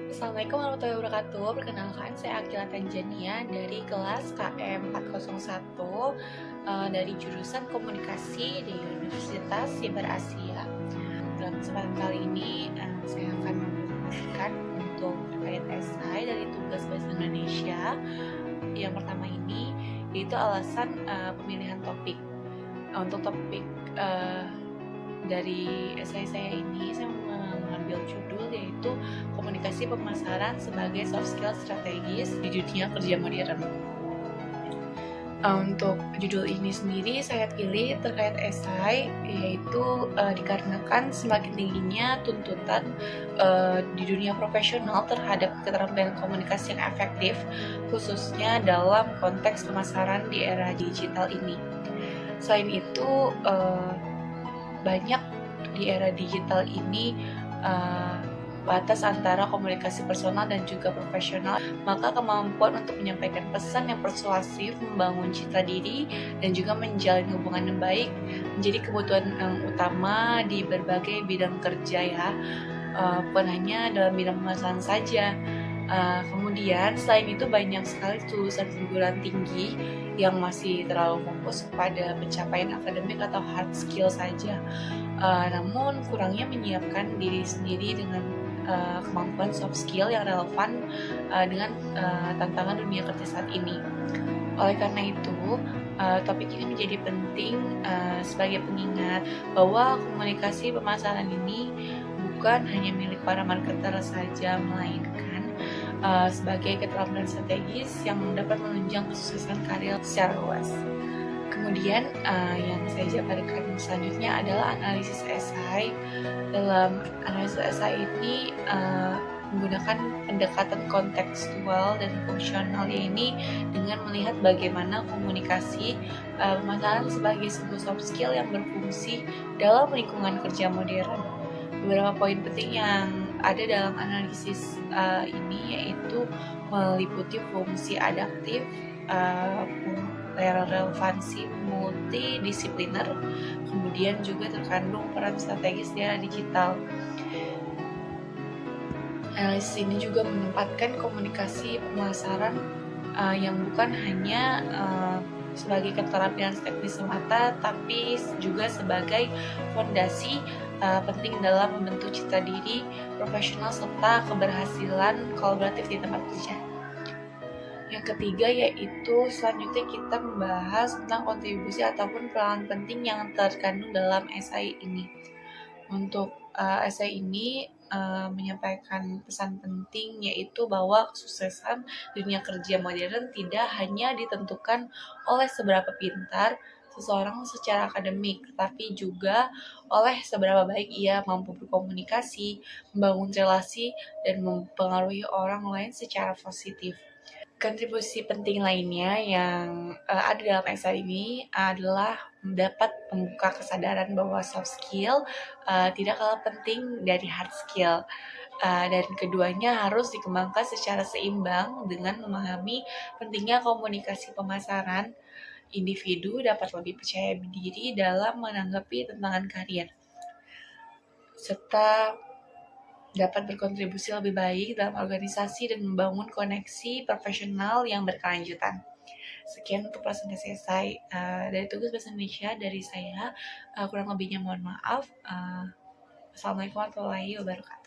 Assalamualaikum warahmatullahi wabarakatuh. Perkenalkan, saya Akila Tanjania dari kelas KM 401 dari jurusan Komunikasi di Universitas Siber Asia. Dalam kesempatan kali ini, saya akan mempresentasikan untuk terkait esai dari tugas bahasa Indonesia. Yang pertama ini yaitu alasan pemilihan topik. Untuk topik dari esai saya ini, saya mengambil judul yaitu komunikasi pemasaran sebagai soft skill strategis di dunia kerja modern. Untuk judul ini sendiri saya pilih terkait esai, yaitu dikarenakan semakin tingginya tuntutan di dunia profesional terhadap keterampilan komunikasi yang efektif, khususnya dalam konteks pemasaran di era digital ini. Selain itu, banyak di era digital ini batas antara komunikasi personal dan juga profesional, maka kemampuan untuk menyampaikan pesan yang persuasif, membangun citra diri, dan juga menjalin hubungan yang baik menjadi kebutuhan yang utama di berbagai bidang kerja ya, bukan hanya dalam bidang pemasaran saja. Kemudian selain itu banyak sekali lulusan perguruan tinggi yang masih terlalu fokus kepada pencapaian akademik atau hard skill saja, namun kurangnya menyiapkan diri sendiri dengan kemampuan soft skill yang relevan dengan tantangan dunia kerja saat ini. Oleh karena itu, topik ini menjadi penting sebagai pengingat bahwa komunikasi pemasaran ini bukan hanya milik para marketer saja, melainkan sebagai keterampilan strategis yang dapat menunjang kesuksesan karir secara luas. Kemudian yang saya jabarkan selanjutnya adalah analisis esai. Dalam analisis esai ini menggunakan pendekatan kontekstual dan fungsional, ini dengan melihat bagaimana komunikasi pemasaran sebagai sebuah soft skill yang berfungsi dalam lingkungan kerja modern. Beberapa poin penting yang ada dalam analisis ini yaitu meliputi fungsi adaptif, relevansi multidisipliner, kemudian juga terkandung peran strategis di era digital. Analisis ini juga menempatkan komunikasi pemasaran yang bukan hanya sebagai keterampilan teknis semata, tapi juga sebagai fondasi penting dalam membentuk citra diri profesional serta keberhasilan kolaboratif di tempat kerja. Yang ketiga yaitu selanjutnya kita membahas tentang kontribusi ataupun peranan penting yang terkandung dalam esai ini. Untuk esai ini menyampaikan pesan penting, yaitu bahwa kesuksesan dunia kerja modern tidak hanya ditentukan oleh seberapa pintar seseorang secara akademik, tetapi juga oleh seberapa baik ia mampu berkomunikasi, membangun relasi, dan mempengaruhi orang lain secara positif. Kontribusi penting lainnya yang ada dalam esai ini adalah dapat membuka kesadaran bahwa soft skill tidak kalah penting dari hard skill, dan keduanya harus dikembangkan secara seimbang. Dengan memahami pentingnya komunikasi pemasaran, individu dapat lebih percaya diri dalam menanggapi tantangan karir, serta dapat berkontribusi lebih baik dalam organisasi dan membangun koneksi profesional yang berkelanjutan. Sekian untuk presentasi esai dari tugas bahasa Indonesia dari saya. Kurang lebihnya mohon maaf. Assalamualaikum warahmatullahi wabarakatuh.